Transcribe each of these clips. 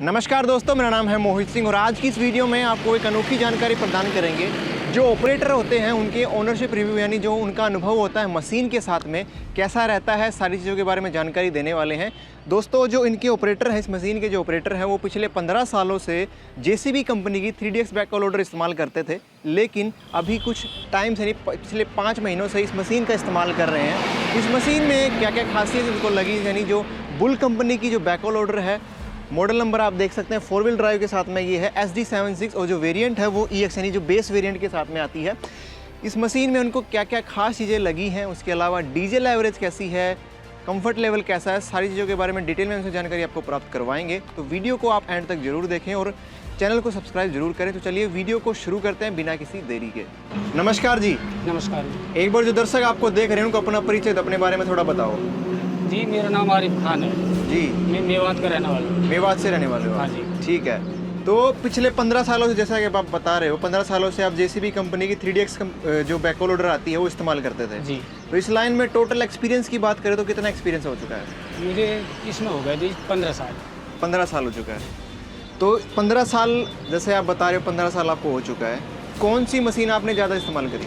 नमस्कार दोस्तों, मेरा नाम है मोहित सिंह और आज की इस वीडियो में आपको एक अनोखी जानकारी प्रदान करेंगे। जो ऑपरेटर होते हैं उनके ओनरशिप रिव्यू यानी जो उनका अनुभव होता है मशीन के साथ में कैसा रहता है, सारी चीज़ों के बारे में जानकारी देने वाले हैं। दोस्तों, जो इनके ऑपरेटर हैं, इस मशीन के जो ऑपरेटर हैं वो पिछले 15 सालों से जेसीबी कंपनी की 3DX बैकहोल लोडर इस्तेमाल करते थे, लेकिन अभी कुछ टाइम से नहीं, पिछले 5 महीनों से इस मशीन का इस्तेमाल कर रहे हैं। इस मशीन में क्या क्या खासियत उनको लगी, यानी जो बुल कंपनी की जो बैकहोल लोडर है, मॉडल नंबर आप देख सकते हैं 4 व्हील ड्राइव के साथ में ये है SD76 और जो वेरिएंट है वो EX यानी जो बेस वेरिएंट के साथ में आती है। इस मशीन में उनको क्या क्या खास चीज़ें लगी हैं, उसके अलावा डीजल एवरेज कैसी है, कंफर्ट लेवल कैसा है, सारी चीज़ों के बारे में डिटेल में उनसे जानकारी आपको प्राप्त करवाएंगे। तो वीडियो को आप एंड तक जरूर देखें और चैनल को सब्सक्राइब जरूर करें। तो चलिए वीडियो को शुरू करते हैं बिना किसी देरी के। नमस्कार जी। नमस्कार एक बार जो दर्शक आपको देख रहे हैं उनको अपना परिचय अपने बारे में थोड़ा बताओ। जी, मेरा नाम आरिफ खान है जी। मैं मेवात का रहने वाला हूँ। मेवात से रहने वाले हो? हाँ जी। ठीक है। तो पिछले 15 सालों से, जैसा कि आप बता रहे हो, 15 सालों से आप जेसीबी कंपनी की 3DX जो बैकहोल लोडर आती है वो इस्तेमाल करते थे जी। तो इस लाइन में टोटल एक्सपीरियंस की बात करें तो कितना एक्सपीरियंस हो चुका है? मुझे इसमें हो गया जी 15 साल। 15 साल हो चुका है। तो 15 साल जैसे आप बता रहे हो, 15 साल आपको हो चुका है, कौन सी मशीन आपने ज़्यादा इस्तेमाल करी?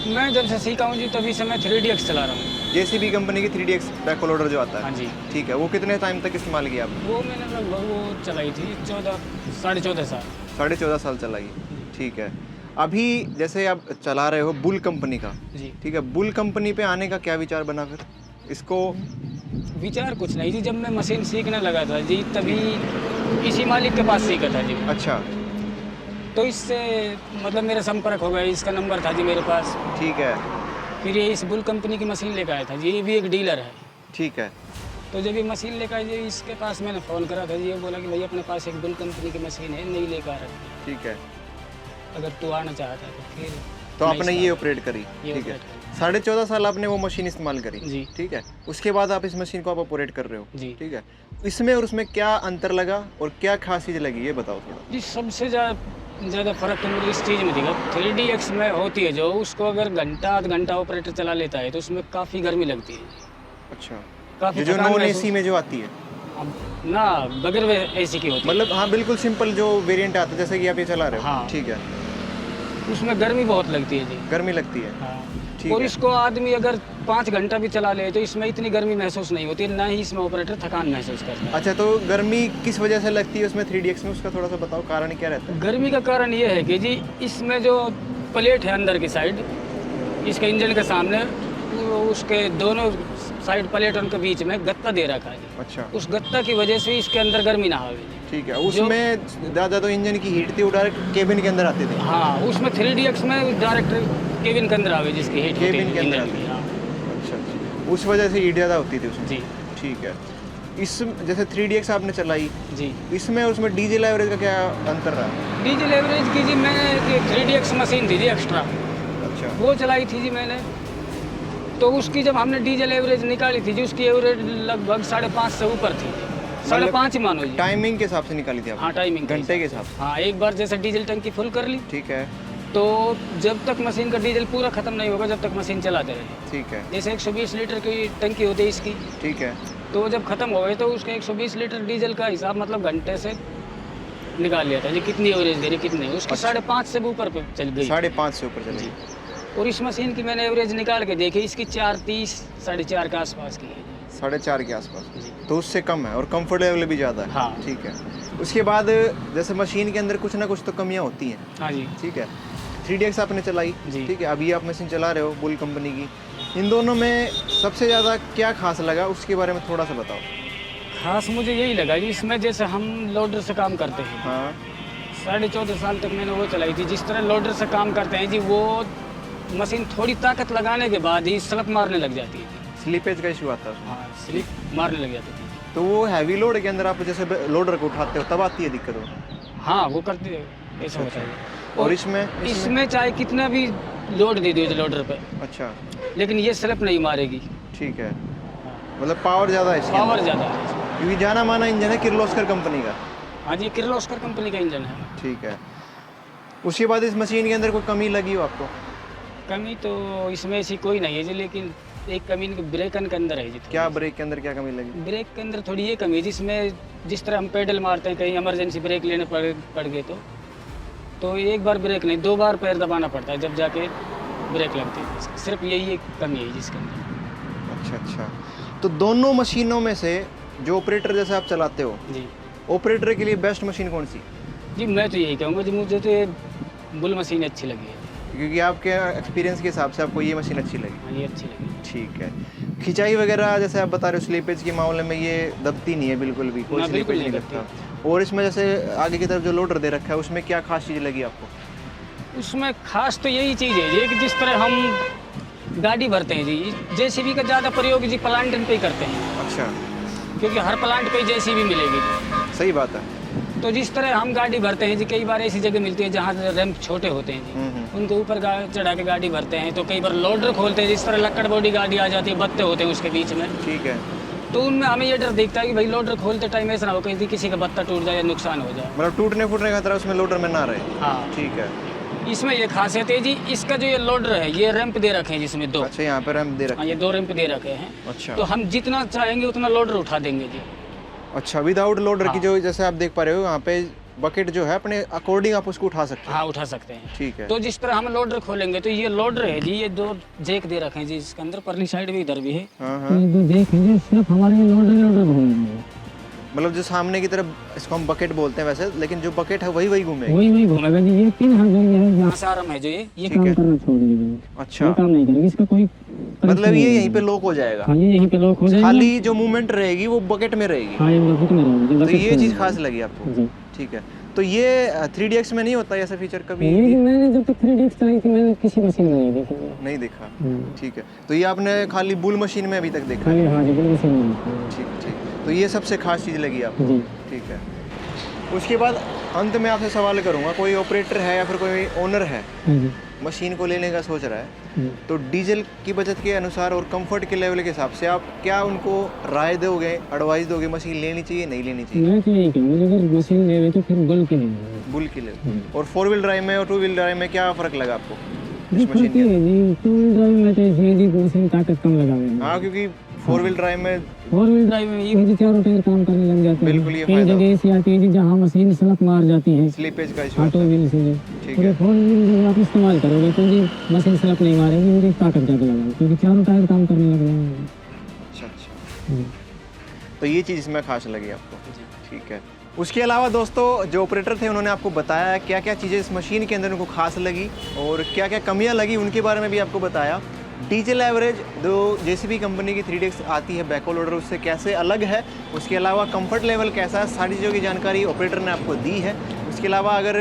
मैं जब से सीखा हूँ जी तभी से मैं 3DX चला रहा हूँ। जेसीबी कंपनी की 3DX बैकहोल लोडर जो आता है? हाँ जी। ठीक है। वो कितने टाइम तक इस्तेमाल किया आपने? वो मैंने लगभग वो चलाई थी 14.5 साल। 14.5 साल चलाई। ठीक है। अभी जैसे आप चला रहे हो बुल कंपनी का, जी। ठीक है, बुल कंपनी पे आने का क्या विचार बना फिर? इसको विचार कुछ नहीं जी, जब मैं मशीन सीखने लगा था जी तभी इसी मालिक के पास सीखा था जी। अच्छा। तो इससे मतलब मेरा संपर्क हो गया, इसका नंबर था जी मेरे पास। ठीक है। फिर ये इस बुल कंपनी की मशीन लेकर आया था जी, ये भी एक डीलर है। ठीक है। तो जब ये मशीन लेकर आई जी, इसके पास मैंने फ़ोन करा था जी, ये बोला कि भैया अपने पास एक बुल कंपनी की मशीन है, नहीं लेकर आ रही। ठीक है। अगर तू आना चाहता है तो फिर तो मैं आपने इस ये बार- ऑपरेट करी? ये ठीक है। ऑपरेट करी। 14.5 साल आपने वो मशीन इस्तेमाल करी? जी। ठीक है। उसके बाद आप इस मशीन को आप ऑपरेट कर रहे हो? जी। ठीक है। इसमें और उसमें क्या अंतर लगा और क्या खास चीज़ लगी, ये बताओ थोड़ा। जी, सबसे ज़्यादा फ़र्क तो मुझे इस चीज़ में दिखा, 3DX में होती है जो, उसको अगर घंटा आध घंटा ऑपरेटर चला लेता है तो उसमें काफ़ी गर्मी लगती है। अच्छा। काफ़ी जो थकान नॉन महसूस- एसी में जो आती है, अब ना बगैर AC की होती है। मतलब हाँ बिल्कुल सिंपल जो वेरिएंट आता है जैसे कि आप ये चला रहे हो? हाँ। ठीक है। उसमें गर्मी बहुत लगती है जी। गर्मी लगती है? हाँ। ठीक और है। इसको आदमी अगर 5 घंटा भी चला ले तो इसमें इतनी गर्मी महसूस नहीं होती, ना ही इसमें ऑपरेटर थकान महसूस करता है। अच्छा, तो गर्मी किस वजह से लगती है उसमें 3DX में, उसका थोड़ा सा बताओ, कारण क्या रहता है? गर्मी का कारण ये है कि जी इसमें जो प्लेट है अंदर की साइड, इसके इंजन के सामने, उसके दोनों साइड प्लेटों के बीच में गत्ता दे रखा है जी। अच्छा। उस गत्ता की वजह से इसके अंदर गर्मी ना आवे। ठीक है। उसमें ज़्यादा तो इंजन की हीट थी, वो डायरेक्ट केबिन के अंदर आती थी? हाँ, उसमें 3DX में डायरेक्ट केबिन के अंदर आवे जिसकी हीट होती केबिन के है अंदर इंजन की। हाँ अच्छा अच्छा। उस वजह से हीट ज़्यादा होती थी उसमें? जी। ठीक है। इस जैसे 3DX आपने चलाई, जी। इसमें और उसमें डीजल एवरेज का क्या अंतर रहा? डीजल एवरेज की जी मैंने 3DX मशीन थी जी एक्स्ट्रा, अच्छा। वो चलाई थी जी मैंने। तो उसकी जब हमने डीजल एवरेज निकाली थी जी, उसकी एवरेज लगभग 5.5 से ऊपर थी, 5.5 ही मानो जी। टाइमिंग के हिसाब से निकाली थी आपने? हाँ, टाइमिंग के घंटे के हिसाब से? हाँ, एक बार जैसे डीजल टंकी फुल कर ली ठीक है। तो जब तक मशीन का डीजल पूरा खत्म नहीं होगा जब तक मशीन चलाते रहे। ठीक है। जैसे 120 लीटर की टंकी होती है इसकी, ठीक है। तो जब खत्म हो गए तो उसका 120 लीटर डीजल का हिसाब मतलब घंटे से निकाल लिया था जी, कितनी एवरेज दे रही कितनी, उसकी 5.5 से ऊपर पे चल गई। 5.5 से ऊपर चली? और इस मशीन की मैंने एवरेज निकाल के देखी, इसकी 4.30 4.5 के आसपास की है। 4.5 के आसपास? जी। तो उससे कम है और कंफर्ट लेवल भी ज़्यादा है? हाँ। ठीक है। उसके बाद जैसे मशीन के अंदर कुछ ना कुछ तो कमियाँ होती हैं? हाँ जी। ठीक है। 3DX आपने चलाई, जी। ठीक है, अभी आप मशीन चला रहे हो बुल कंपनी की, इन दोनों में सबसे ज़्यादा क्या खास लगा उसके बारे में थोड़ा सा बताओ। खास मुझे यही लगा कि इसमें जैसे हम लोडर से काम करते हैं, हाँ। 14.5 साल तक मैंने वो चलाई थी, जिस तरह लोडर से काम करते हैं जी, वो मशीन थोड़ी ताकत लगाने के बाद ही स्लिप मारने लग जाती है। स्लीपेज का इशू आता है? हाँ, स्लिप मारने लग जाती थी। तो वो हैवी लोड के अंदर आप जैसे लोडर को उठाते हो तब आती है दिक्कत हो? हाँ, वो करते हैं, ऐसा होता है। और इसमें इसमें चाहे कितना भी लोड दे दो लोडर पे, अच्छा। लेकिन ये स्लिप नहीं मारेगी। ठीक है। मतलब पावर ज़्यादा है इसके पावर अंदर? ज़्यादा है इसमें। क्योंकि जाना माना इंजन है किर्लोस्कर कंपनी का? हाँ जी, किर्लोस्कर कंपनी का इंजन है। ठीक है। उसके बाद इस मशीन के अंदर कोई कमी लगी हो आपको? कमी तो इसमें ऐसी कोई नहीं है जी, लेकिन एक कमी इनके ब्रेकन के अंदर है जी। क्या ब्रेक के अंदर क्या कमी लगी? ब्रेक के अंदर थोड़ी ये कमी है जिसमें जिस तरह हम पेडल मारते हैं कहीं इमरजेंसी ब्रेक लेने पड़ गए तो एक बार ब्रेक नहीं 2 बार पैर दबाना पड़ता है जब जाके ब्रेक लगती है। सिर्फ यही एक कमी है जिसके अंदर। अच्छा। तो दोनों मशीनों में से जो ऑपरेटर जैसे आप चलाते हो, जी ऑपरेटर के लिए बेस्ट मशीन कौन सी? जी मैं तो यही कहूँगा जी, मुझे तो ये बुल मशीन अच्छी लगी है। क्योंकि आपके एक्सपीरियंस के हिसाब से आपको ये मशीन अच्छी लगी। हाँ ये अच्छी लगी। ठीक है। खिंचाई वगैरह जैसे आप बता रहे हो स्लीपेज के मामले में ये दबती नहीं है बिल्कुल भी, कोई ना, बिल्कुल स्लीपेज नहीं नहीं दबता। और इसमें जैसे आगे की तरफ जो लोडर दे रखा है उसमें क्या खास चीज़ लगी आपको? उसमें खास तो यही चीज़ है जी कि जिस तरह हम गाड़ी भरते हैं जी, जेसीबी का ज़्यादा प्रयोग जी प्लांट पे ही करते हैं। अच्छा। क्योंकि हर प्लांट पे जेसीबी मिलेगी जी। सही बात है। तो जिस तरह हम गाड़ी भरते हैं जी, कई बार ऐसी जगह मिलती है जहाँ रैंप छोटे होते हैं जी, उनके ऊपर चढ़ा के गाड़ी भरते हैं। तो कई बार लोडर खोलते हैं, जिस तरह लक्कड़ बॉडी गाड़ी आ जाती है, बत्ते होते हैं उसके बीच में। ठीक है। तो उनमें हमें ये डर दिखता है कि भाई लोडर खोलते टाइम ऐसा ना हो कहीं किसी का बत्ता टूट जाए या नुकसान हो जाए। मतलब टूटने फूटने का खतरा उसमें लोडर में ना रहे। हाँ ठीक है। इसमें ये खासियत है जी, इसका जो ये लोडर है ये रैंप दे रखे हैं जिसमें 2। अच्छा, यहाँ पे रैंप दे हाँ रखा ये 2 रैंप दे रखे हैं। अच्छा। तो हम जितना चाहेंगे उतना लोडर उठा देंगे जी। अच्छा, विदाउट लोडर की हाँ। जो जैसे आप देख पा रहे हो यहाँ पे बकेट जो है अपने अकॉर्डिंग आप उसको उठा सकते हैं। हाँ उठा सकते हैं। ठीक है। तो जिस तरह हम लोडर खोलेंगे तो ये लोडर है जी, ये 2 जैक दे रखे हैं जी इसके अंदर, परली साइड भी इधर भी है। हाँ तो हाँ। ये 2 जैक है जी, सिर्फ हमारे लोडर घूमेंगे। मतलब जो सामने की तरफ इसको हम बकेट बोलते हैं वैसे, लेकिन जो बकेट है वही घूमेगा। वही घूमेगा जी। ये पिन है यहाँ से आराम है जो ये ठीक काम है। करना छोड़ देगा। अच्छा। ये काम नहीं करेगी, इसका कोई मतलब ये यहीं पे लॉक हो जाएगा, हाँ ये यहीं पे लॉक हो जाएगा। खाली जो मूवमेंट रहेगी वो बकेट में रहेगी। हाँ ये बकेट में रहेगी। तो ये चीज़ खास लगी आपको? जी। ठीक है। तो ये 3DX में नहीं होता ऐसा फीचर कभी? ये मैंने जब तक 3DX चलाई थी मैंने किसी मशीन में नहीं देखी। नहीं देखा। ठीक है। तो ये आपने खाली बुल मशीन में अभी तक देखा? हाँ जी बुल मशीन में। ठीक ठीक। तो ये सबसे खास चीज़ लगी आपको? जी। ठीक है। उसके बाद अंत में आपसे सवाल करूंगा, कोई ऑपरेटर है या फिर कोई ओनर है मशीन को लेने का सोच रहा है, तो डीजल की बचत के अनुसार और कंफर्ट के लेवल के हिसाब से आप क्या उनको राय दोगे, एडवाइस दोगे, मशीन लेनी चाहिए नहीं लेनी चाहिए? मैं तो यही कहूँगा अगर मशीन ले तो फिर बुल की लेनी। बुल की ले। और 4 व्हील ड्राइव में और 2 व्हील ड्राइव में क्या फ़र्क लगा आपको जी? इस मशीन के? जी 2 व्हील ड्राइव में तो जी मशीन ताकत कम लगा। हाँ, क्योंकि 4 व्हील ड्राइव में 4 व्हील ड्राइव में ये जी चारों टायर काम करने लग जाते हैं। बिल्कुल, ये कई फायदा जगह ऐसी आती है जी जहाँ मशीन स्लप मार जाती है स्लीपेज का इशू ऑटो व्हील से। ठीक है। 4 व्हील जब आप इस्तेमाल करोगे तो जी मशीन स्लप नहीं मारेगी, मुझे ताकत ज़्यादा लगाएगी क्योंकि चारों टायर काम करने लग जाएंगे। अच्छा अच्छा। तो ये चीज़ इसमें खास लगी आपको? ठीक है। उसके अलावा दोस्तों जो ऑपरेटर थे उन्होंने आपको बताया क्या क्या चीज़ें इस मशीन के अंदर उनको खास लगी और क्या क्या कमियां लगी उनके बारे में भी आपको बताया। डीजल एवरेज जो जेसीबी कंपनी की 3DX आती है बैकहो लोडर उससे कैसे अलग है, उसके अलावा कंफर्ट लेवल कैसा है, सारी चीज़ों की जानकारी ऑपरेटर ने आपको दी है। उसके अलावा अगर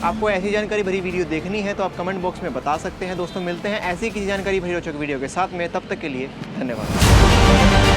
आपको ऐसी जानकारी भरी वीडियो देखनी है तो आप कमेंट बॉक्स में बता सकते हैं। दोस्तों मिलते हैं ऐसी किसी जानकारी भरी रोचक वीडियो के साथ में, तब तक के लिए धन्यवाद।